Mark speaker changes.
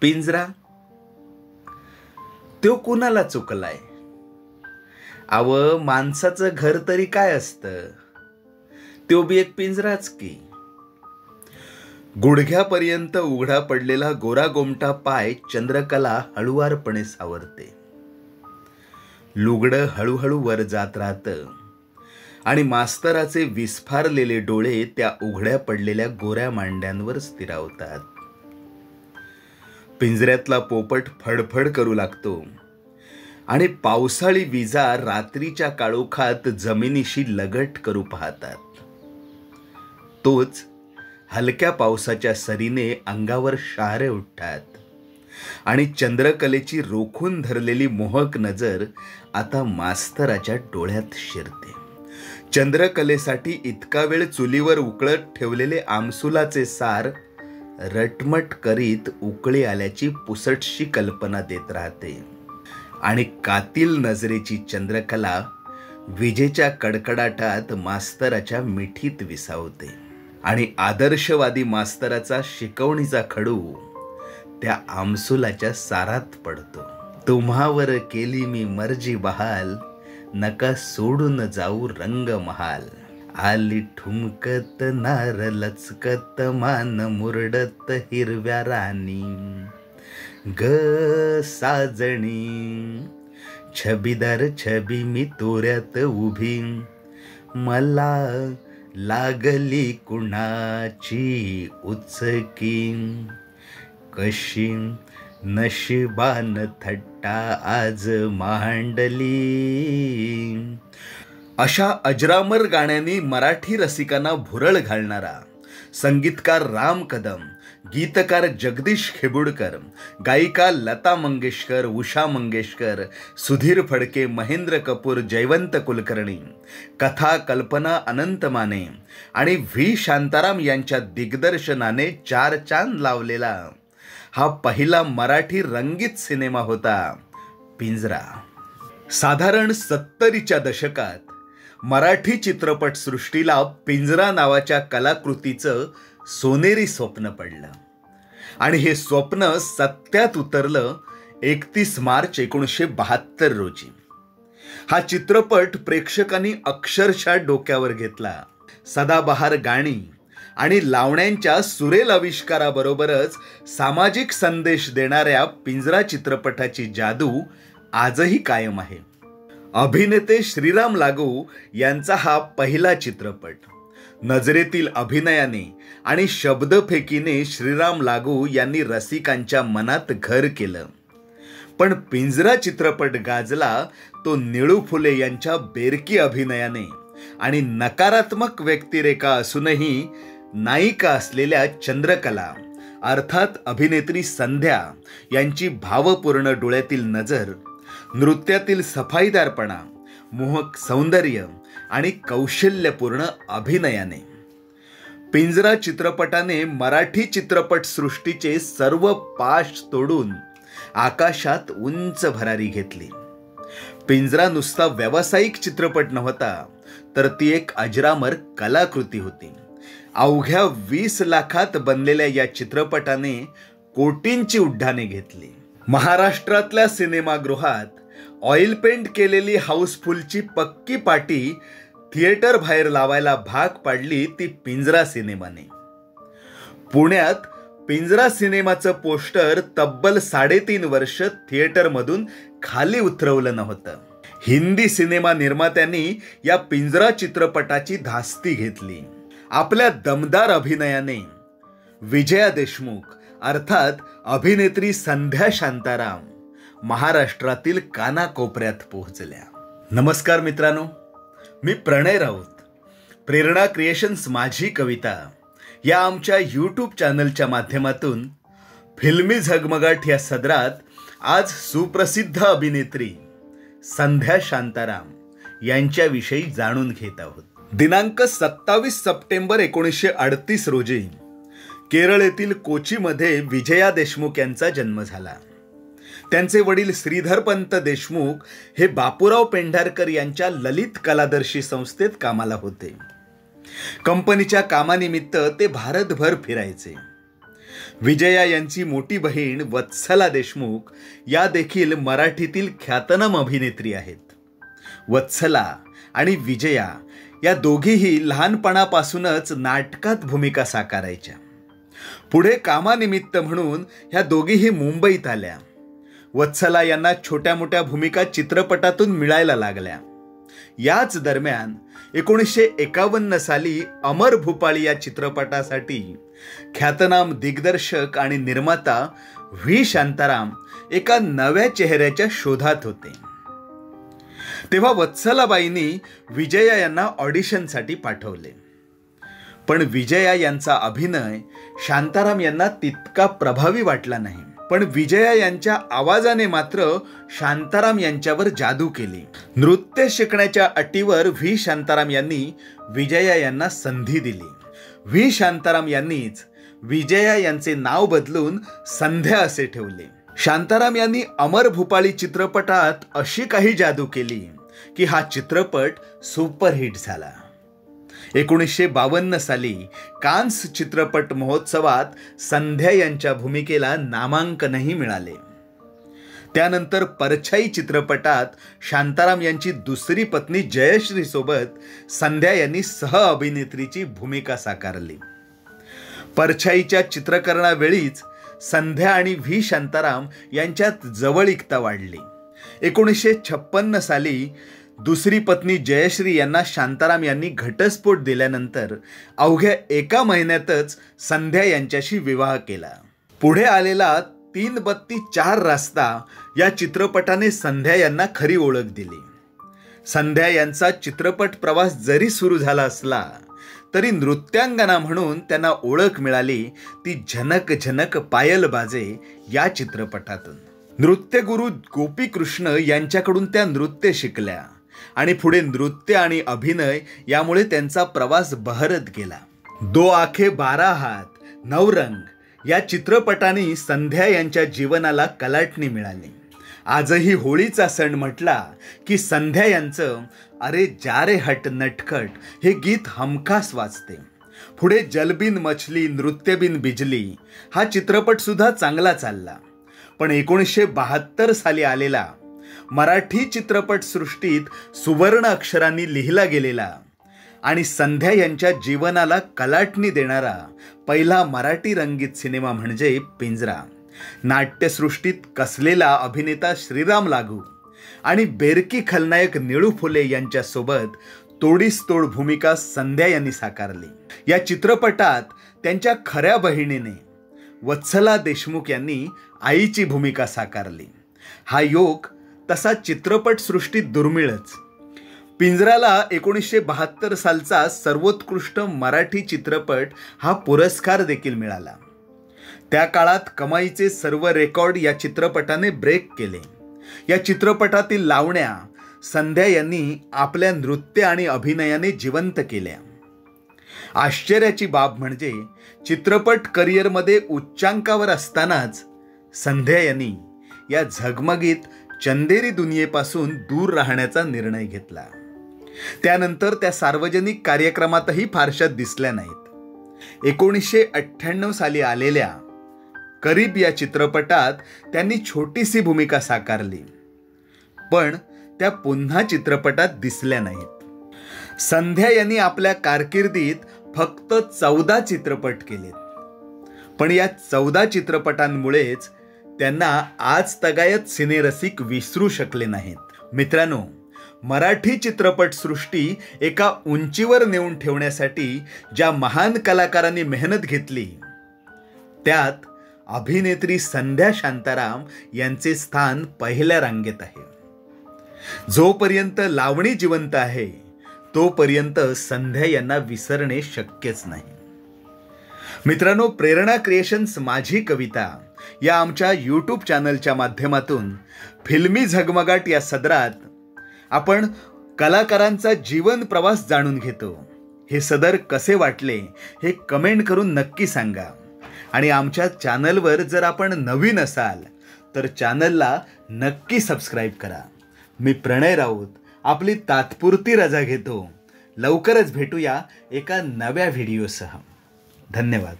Speaker 1: पिंजरा तो कुणाला चुकलाय? अव माणसाचं घर तरी काय असतं, तो बी एक पिंजराच की. गुडघ्यापर्यंत उघडा पडलेला गोरा गोमटा पाय चंद्रकला हळुवारपणे सावरते. लुगडं हळूहळू वर जात राहतं आणि मास्तराचे विस्फारलेले डोळे त्या उघड्या पडलेल्या गोऱ्या मांड्यांवर स्थिरावतात. पिंजऱ्यातला पोपट फडफड करू लागतो आणि पावसाळी विजा रात्रीच्या काळोखात जमिनीशी लगट करू पाहतात. तोच हलक्या पावसाच्या सरीने अंगावर शहारे उठतात आणि चंद्रकलेची रोखून धरलेली मोहक नजर आता मास्तराच्या डोळ्यात शिरते. चंद्रकलेसाठी इतका वेळ चुलीवर उकळत ठेवलेले आमसुलाचे सार रटमट करीत उकळी आल्याची पुसटशी कल्पना देत राहते आणि कातील नजरेची चंद्रकला विजेच्या कडकडाटात मास्तराच्या मिठीत विसावते आणि आदर्शवादी मास्तराचा शिकवणीचा खडू त्या आमसुलाच्या सारात पडतो. तुम्हावर केली मी मर्जी बहाल, नका सोडून जाऊ रंग महाल. आली ठुमकत नार लचकत मान मुरडत हिरव्या राणी. ग साजणी छबीदार छबी मी तोऱ्यात उभी, मला लागली कुणाची उचकी. कशी नशिबान थट्टा आज मांडली. अशा अजरामर गाण्यांनी मराठी रसिकांना भुरळ घालणारा संगीतकार राम कदम, गीतकार जगदीश खेबुडकर, गायिका लता मंगेशकर, उषा मंगेशकर, सुधीर फडके, महेंद्र कपूर, जयवंत कुलकर्णी, कथा कल्पना अनंत माने आणि व्ही शांताराम यांच्या दिग्दर्शनाने चार चांद लावलेला हा पहिला मराठी रंगीत सिनेमा होता पिंजरा. साधारण 70च्या दशकात मराठी चित्रपटसृष्टीला पिंजरा नावाच्या कलाकृतीचं सोनेरी स्वप्न पडलं आणि हे स्वप्न सत्यात उतरलं 31 मार्च 1972 रोजी. हा चित्रपट प्रेक्षकांनी अक्षरशः डोक्यावर घेतला. सदाबहार गाणी आणि लावण्यांच्या सुरेल आविष्काराबरोबरच सामाजिक संदेश देणाऱ्या पिंजरा चित्रपटाची जादू आजही कायम आहे. अभिनेते श्रीराम लागू यांचा हा पहिला चित्रपट. नजरेतील अभिनयाने आणि शब्दफेकीने श्रीराम लागू यांनी रसिकांच्या मनात घर केलं. पण पिंजरा चित्रपट गाजला तो निळू फुले यांच्या बेरकी अभिनयाने आणि नकारात्मक व्यक्तिरेखा असूनही नायिका असलेल्या चंद्रकला अर्थात अभिनेत्री संध्या यांची भावपूर्ण डोळ्यातील नजर, नृत्यातील सफाईदारपणा, मोहक सौंदर्य आणि कौशल्यपूर्ण अभिनयाने. पिंजरा चित्रपटाने मराठी चित्रपट सृष्टीचे सर्व पाश तोडून आकाशात उंच भरारी घेतली. पिंजरा नुसता व्यावसायिक चित्रपट नव्हता, तर ती एक अजरामर कलाकृती होती. अवघ्या 20 लाखात बनलेल्या या चित्रपटाने कोटींची उड्डाणे घेतली. महाराष्ट्रातल्या सिनेमागृहात ऑइल पेंट केलेली हाऊसफुलची पक्की पाटी थिएटर बाहेर लावायला भाग पाडली ती पिंजरा सिनेमाने. पुण्यात पिंजरा सिनेमाचं पोस्टर तब्बल 3.5 वर्ष थिएटरमधून खाली उतरवलं नव्हतं. हिंदी सिनेमा निर्मात्यांनी या पिंजरा चित्रपटाची धास्ती घेतली. आपल्या दमदार अभिनयाने विजया देशमुख अर्थात अभिनेत्री संध्या शांताराम महाराष्ट्रातील कानाकोपऱ्यात पोहोचल्या. नमस्कार मित्रांनो, मी प्रणय राऊत. प्रेरणा क्रिएशन्स माझी कविता या आमच्या यूट्यूब चॅनलच्या माध्यमातून फिल्मी झगमगाट या सदरात आज सुप्रसिद्ध अभिनेत्री संध्या शांताराम यांच्याविषयी जाणून घेत आहोत. दिनांक 27 सप्टेंबर 1938 रोजी केरळ येथील कोचीमध्ये विजया देशमुख यांचा जन्म झाला. त्यांचे वडील श्रीधरपंत देशमुख हे बापूराव पेंढारकर यांच्या ललित कलादर्शी संस्थेत कामाला होते. कंपनीच्या कामानिमित्त ते भारतभर फिरायचे. विजया यांची मोठी बहीण वत्सला देशमुख या देखील मराठीतील ख्यातनाम अभिनेत्री आहेत. वत्सला आणि विजया या दोघीही लहानपणापासूनच नाटकात भूमिका साकारायच्या. पुढे कामानिमित्त म्हणून ह्या दोघीही मुंबईत आल्या. वत्सला यांना छोट्या मोठ्या भूमिका चित्रपटातून मिळायला लागल्या. याच दरम्यान 1951 साली अमर भूपाळी या चित्रपटासाठी ख्यातनाम दिग्दर्शक आणि निर्माता व्ही शांताराम एका नव्या चेहऱ्याच्या शोधात होते. तेव्हा वत्सलाबाईंनी विजया यांना ऑडिशनसाठी पाठवले. पण विजया यांचा अभिनय शांताराम यांना तितका प्रभावी वाटला नाही. पण विजया यांच्या आवाजाने मात्र शांताराम यांच्यावर जादू केली. नृत्य शिकण्याच्या अटीवर व्ही शांताराम यांनी विजया यांना संधी दिली. व्ही शांताराम यांनीच विजया यांचे नाव बदलून संध्या असे ठेवले. शांताराम यांनी अमर भूपाळी चित्रपटात अशी काही जादू केली की हा चित्रपट सुपरहिट झाला. 1952 साली कान्स चित्रपट महोत्सवात संध्या यांच्या भूमिकेला नामांकनही मिळाले. त्यानंतर परछाई चित्रपटात शांताराम यांची दुसरी पत्नी जयश्री सोबत संध्या यांनी सह अभिनेत्रीची भूमिका साकारली. परछाईच्या चित्रीकरणावेळीच संध्या आणि व्ही शांताराम यांच्यात जवळीकता वाढली. 1956 साली दुसरी पत्नी जयश्री यांना शांताराम यांनी घटस्फोट दिल्यानंतर अवघ्या एका महिन्यातच संध्या यांच्याशी विवाह केला. पुढे आलेला 3 बत्ती 4 रास्ता या चित्रपटाने संध्या यांना खरी ओळख दिली. संध्या यांचा चित्रपट प्रवास जरी सुरू झाला असला तरी नृत्यांगना म्हणून त्यांना ओळख मिळाली ती झनक झनक पायल बाजे या चित्रपटातून. नृत्यगुरू गोपी कृष्ण यांच्याकडून त्या नृत्य शिकल्या आणि पुढे नृत्य आणि अभिनय यामुळे त्यांचा प्रवास बहरत गेला. 2 आंखें 12 हात, नवरंग या चित्रपटांनी संध्या यांच्या जीवनाला कलाटणी मिळाली. आजही होळीचा सण म्हटला की संध्या यांचं अरे जा रे हट नटखट हे गीत हमखास वाजते. पुढे जलबिन मछली, नृत्यबिन बिजली हा चित्रपट सुद्धा चांगला चालला. पण 1972 साली आलेला मराठी चित्रपट सृष्टीत सुवर्ण अक्षरांनी लिहिला गेलेला आणि संध्या यांच्या जीवनाला कलाटणी देणारा पहिला मराठी रंगीत सिनेमा म्हणजे पिंजरा. नाट्यसृष्टीत कसलेला अभिनेता श्रीराम लागू आणि बेरकी खलनायक निळू फुले यांच्यासोबत तोडीस तोड भूमिका संध्या यांनी साकारली. या चित्रपटात त्यांच्या खऱ्या बहिणीने वत्सला देशमुख यांनी आईची भूमिका साकारली. हा योग तसा चित्रपट सृष्टीत दुर्मिळच. पिंजराला 1972 सालचा सर्वोत्कृष्ट मराठी चित्रपट हा पुरस्कार देखील मिळाला. त्या काळात कमाईचे सर्व रेकॉर्ड या चित्रपटाने ब्रेक केले. या चित्रपटातील लावण्या संध्या यांनी आपल्या नृत्य आणि अभिनयाने जिवंत केल्या. आश्चर्याची बाब म्हणजे चित्रपट करिअरमध्ये उच्चांकावर असतानाच संध्या यांनी या झगमगीत चंदेरी दुनियेपासून दूर राहण्याचा निर्णय घेतला. त्यानंतर त्या सार्वजनिक कार्यक्रमातही फारशा दिसल्या नाहीत. 1998 साली आलेल्या करीब या चित्रपटात त्यांनी छोटीशी भूमिका साकारली, पण त्या पुन्हा चित्रपटात दिसल्या नाहीत. संध्या यांनी आपल्या कारकिर्दीत फक्त 14 चित्रपट केलेत, पण या 14 चित्रपटांमुळेच त्यांना आज तगायत सिनेरसिक विसरू शकले नाहीत. मित्रांनो, मराठी चित्रपट सृष्टी एका उंचीवर नेऊन ठेवण्यासाठी ज्या महान कलाकारांनी मेहनत घेतली त्यात अभिनेत्री संध्या शांताराम यांचे स्थान पहिल्या रांगेत आहे. जोपर्यंत लावणी जिवंत आहे तोपर्यंत संध्या यांना विसरणे शक्यच नाही. मित्रांनो, प्रेरणा क्रिएशन्स माझी कविता या आमच्या यूट्यूब चॅनलच्या माध्यमातून फिल्मी झगमगाट या सदरात आपण कलाकारांचा जीवन प्रवास जाणून घेतो. हे सदर कसे वाटले हे कमेंट करून नक्की सांगा. आणि आमच्या चॅनलवर जर आपण नवीन असाल तर चॅनलला नक्की सबस्क्राईब करा. मी प्रणय राऊत आपली तात्पुरती रजा घेतो. लवकरच भेटूया एका नव्या व्हिडिओसह. धन्यवाद.